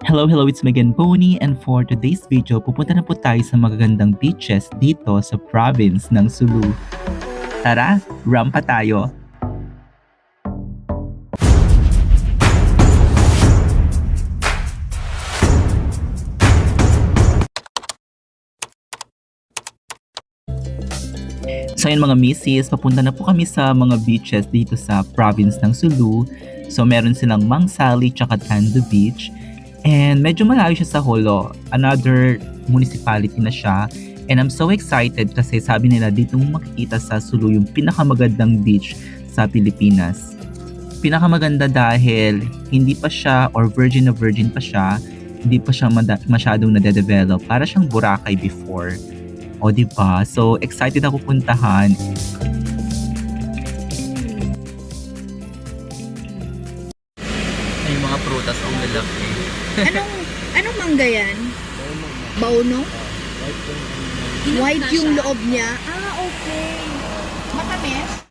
Hello, it's Megan Pony, and for today's video, pupunta na po tayo sa magagandang beaches dito sa province ng Sulu. Tara, rampa tayo! So yun mga misis, papunta na po kami sa mga beaches dito sa province ng Sulu. So meron silang Mang Sali tsaka Tando Beach. And medyo malayo siya sa Holo, another municipality na siya. And I'm so excited kasi sabi nila dito mo makikita sa Sulu yung pinakamagandang beach sa Pilipinas. Pinakamaganda dahil hindi pa siya or virgin na virgin pa siya, hindi pa siya masyadong nade-develop. Para siyang Boracay before. O diba? So excited ako puntahan. Ay, mga prutas ang lalaki. Anong mangga yan? Bauno? White yung loob niya. Ah, okay. Matamis?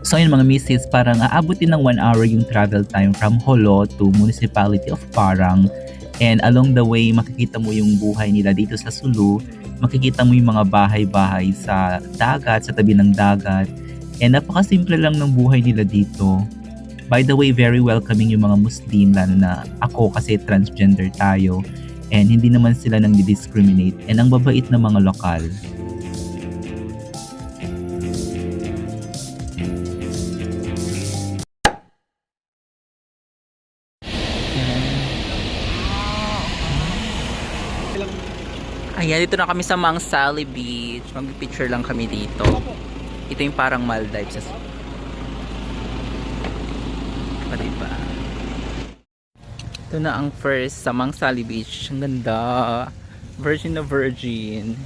So ayun mga misis, parang aabutin ng 1 hour yung travel time from Holo to Municipality of Parang. And along the way, makikita mo yung buhay nila dito sa Sulu. Makikita mo yung mga bahay-bahay sa dagat, sa tabi ng dagat. And napakasimple lang ng buhay nila dito. By the way, very welcoming yung mga Muslim, lalo na ako kasi transgender tayo. And hindi naman sila nang discriminate. And ang babait na mga lokal. Ayan, dito na kami sa Mang Sali Beach. Mag-picture lang kami dito. Ito yung parang Maldives. Diba? Ito na ang first sa Mang Sali Beach. Ang ganda. Virgin na virgin.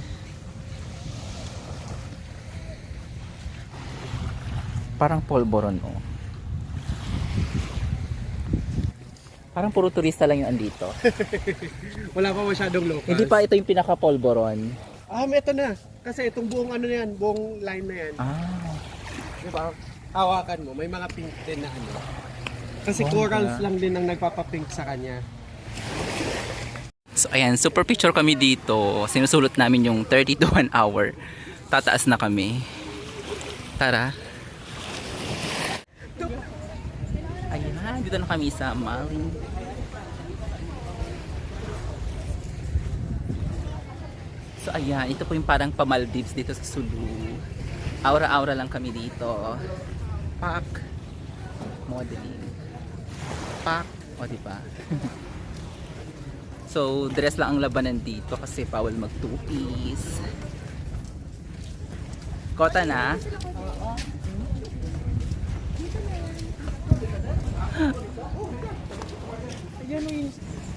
Parang polvoron, oh. Parang puro turista lang yung andito. Wala pa masyadong locals. Hindi pa ito yung pinaka-polvoron. Ito na. Kasi itong buong ano na yan, buong line na yan. Diba? Hawakan mo, may mga pink din na ano. Kasi corals lang din ang nagpapapink sa kanya. So ayan, super picture kami dito. Sinusulot namin yung 30 to 1 hour. Tataas na kami. Tara. Ayan, dito na kami sa Maling. So ayan, ito po yung parang pa-Maldives dito sa Sulu. Aura-aura lang kami dito. Pak. Modeling. Pak. O diba? So, dress lang ang labanan dito kasi bawal mag two-piece. Kota na?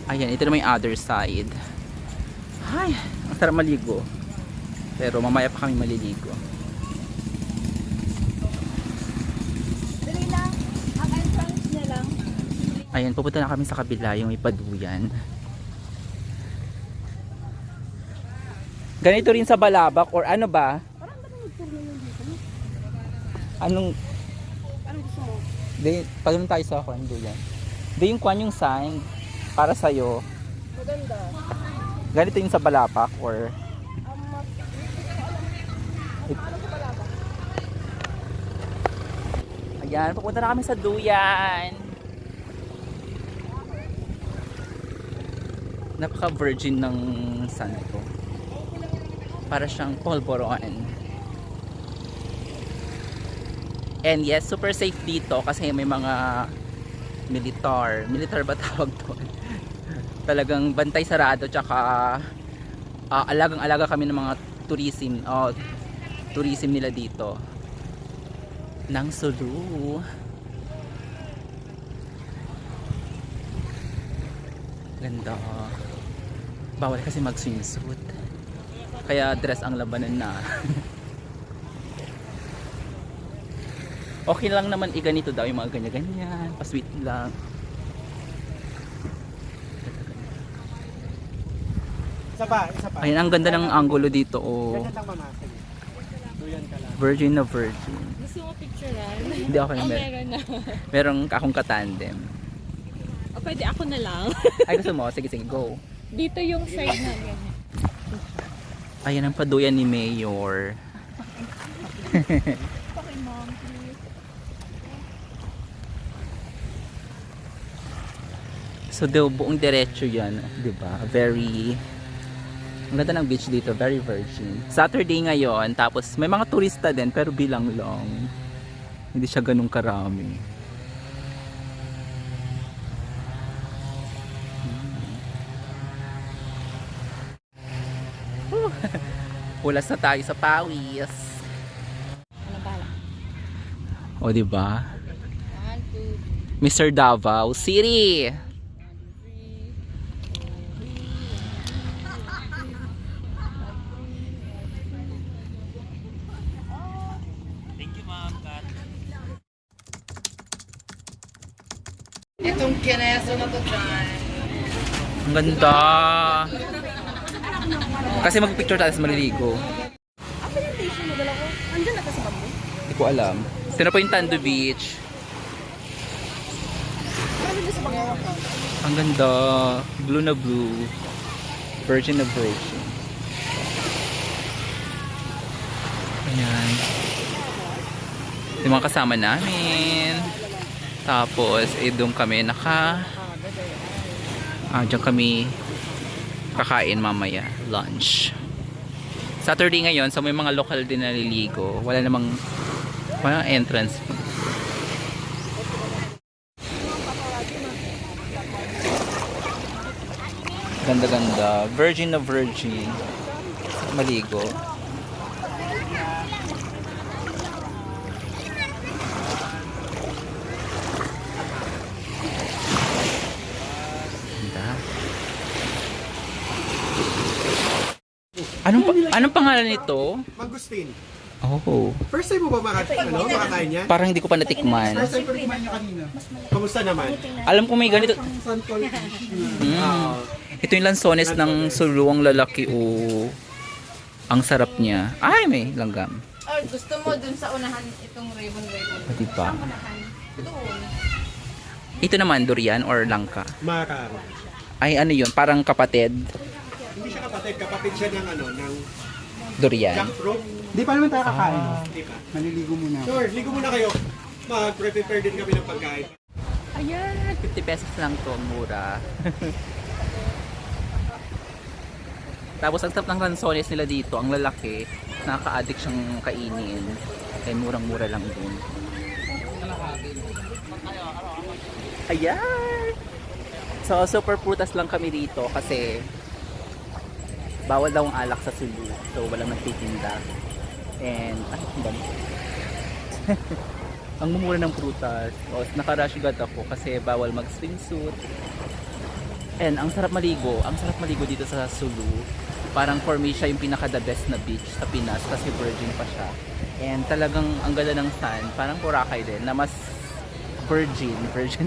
Ayan, ito naman yung other side. Ay, ang sarap maligo. Pero mamaya pa kami maliligo. Dali lang. Ang entrance niya lang. Ayan, pupunta na kami sa kabila, yung may paduyan. Ganito rin sa Balabac or ano ba? Anong gusto mo? paganoon tayo sa kwan duyan. Di yung kwan yung sign para sa'yo. Maganda. Ganito yung sa Balabac or ayan, pupunta na kami sa duyan. Napaka-virgin ng sun ito. Para siyang polvoron. And yes, super safe dito kasi may mga militar ba tawag doon? Talagang bantay sarado tsaka alagang-alaga kami ng mga tourism nila dito ng Sulu. Ganda. Bawal kasi mag swimsuit kaya dress ang labanan na. Okay lang naman ganito daw yung mga ganyan-ganyan, pa-sweet lang. Isa pa. Ayun, ang ganda ng angulo dito, oh. Ganyan lang mamasin. Duyan ka lang. Virgin na virgin. Gusto mo picturean? Hindi ako Oh, meron na. merong akong katandem. pwede ako na lang. Ay, gusto mo? Sige, sige, go. Dito yung side na ganyan. Ayan ang paduyan ni Mayor. Okay, mom, please. So, buong diretso yan, di ba? Very... Ang ganda ng beach dito, very virgin. Saturday ngayon, tapos may mga turista din, pero bilang lang. Hindi siya ganun karami. Pulas na tayo sa pawis. Ano ba? O, di ba? 1, 2, Mr. Davao City. Itong kineso na to dyan. Ang ganda. Kasi mag-picture tayo sa maliligo. Ang presentation mo dala ko. Andyan na kasi bambu. Hindi ko alam. Ito na po yung Tando Beach. Ano na sa bangawa ka? Ang ganda. Blue na blue. Virgin na virgin. Ayan. Yung mga kasama namin. Tapos, doon kami diyan kami kakain mamaya. Lunch. Saturday ngayon, so may mga local din naliligo. Walang entrance fee. Ganda-ganda. Virgin na virgin. Maligo. Ganda. Anong pangalan nito? Mangustin. Oh, First time mo ba makakain yan? parang hindi ko pa natikman. First time ko kumain niya kanina. Kamusta naman? Alam ko may ganito. Santol. Ito yung lansones ng suluang lalaki. Oh. Ang sarap niya. Ay, may langgam. Or gusto mo dun sa unahan itong ribbon. O, diba? Doon. Ito naman, durian or langka. Marang. Ay, ano yun? Parang kapatid. Hindi siya kapatid. Kapatid siya ng ng Durian. jackfruit. Di pa naman tayo kakain. Di ba? Maliligo muna. Sure, ligo muna kayo. Mag-prepare din kami ng pagkain. Ayan, 50 pesos lang to, mura. Tapos ang sarap ng lansones nila dito, ang lalaki, nakaka-addict siyang kainin. Kaya murang-mura lang din. Ayan! So, super prutas lang kami dito kasi bawal daw ang alak sa Sulu. So, walang nagtitinda. And, ang dami. Ang mumura ng prutas. O, naka-rush agad ako kasi bawal mag-swimsuit. And ang sarap maligo. Ang sarap maligo dito sa Sulu. Parang for me, siya yung pinaka-the best na beach sa Pinas kasi virgin pa siya. And talagang ang ganda ng sand. Parang Boracay din na mas virgin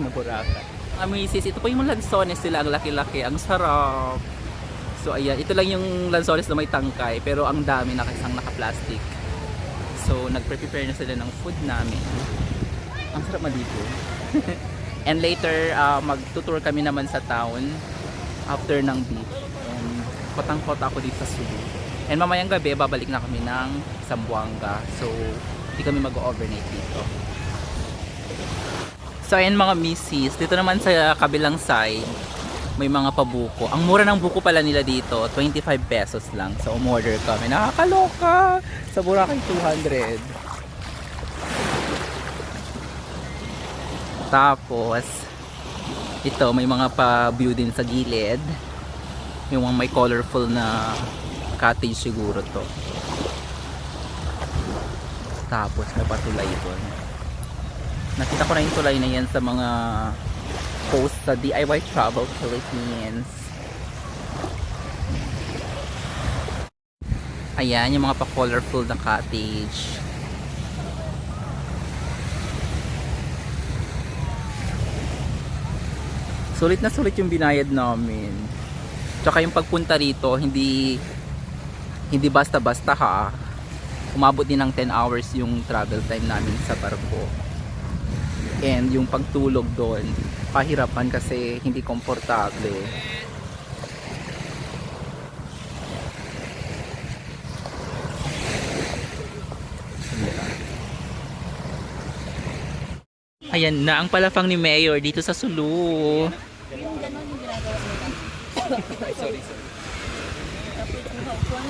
na Boracay. Amisis, ito po yung mga lansones nila. Ang laki-laki. Ang sarap. So ayan, ito lang yung lansones na may tangkay. Pero ang dami na isang naka-plastic. So, nagpe-prepare na sila ng food namin. Ang sarap maligo. And later, magtutour kami naman sa town after ng beach. And kotang-kota ako dito sa Sulu. And mamayang gabi, babalik na kami ng Zamboanga. So, hindi kami mag-overnight dito. So, ayan mga misis. Dito naman sa kabilang side, may mga pabuko. Ang mura ng buko pala nila dito, 25 pesos lang. So, umorder kami. Nakakaloka! Sa Boracay, 200. Tapos, ito, may mga pa-view din sa gilid. Yung mga may colorful na cottage siguro to. Tapos, may patulay doon. Nakita ko na yung tulay na yan sa mga post sa DIY Travel Philippines. Ayan, yung mga pa-colorful na cottage. Sulit na sulit yung binayad namin. Tsaka yung pagpunta rito, hindi basta-basta ha. Umabot din ng 10 hours yung travel time namin sa barko. And yung pagtulog doon, pahirapan kasi hindi komportable. Ayan na ang palafang ni Mayor dito sa Sulu. Yung gano'n yung ginagawa nila. Sorry. Tapos yung haupuan.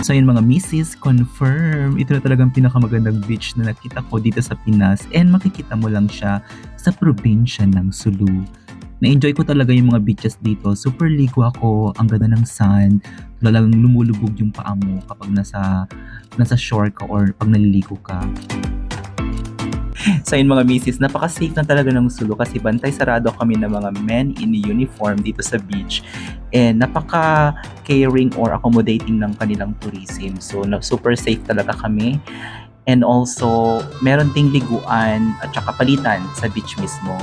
So yun mga misis, confirm. Ito na talagang pinakamagandang beach na nakita ko dito sa Pinas. And makikita mo lang siya sa probinsya ng Sulu. Na-enjoy ko talaga yung mga beaches dito. Super ligo ako, ang ganda ng sand. Talagang lumulubog yung paa mo kapag nasa shore ka or pag naliligo ka. So yun mga misis, napaka-safe na talaga ng Sulu kasi bantay sarado kami ng mga men in uniform dito sa beach. And napaka-caring or accommodating ng kanilang tourism. So super safe talaga kami. And also, meron ding liguan at saka palitan sa beach mismo.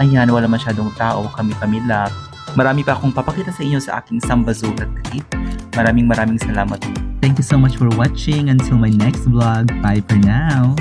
Ayan, wala masyadong tao, kami-kami lang. Marami pa akong papakita sa inyo sa aking Sambazurat trip. Maraming salamat. Thank you so much for watching. Until my next vlog. Bye for now.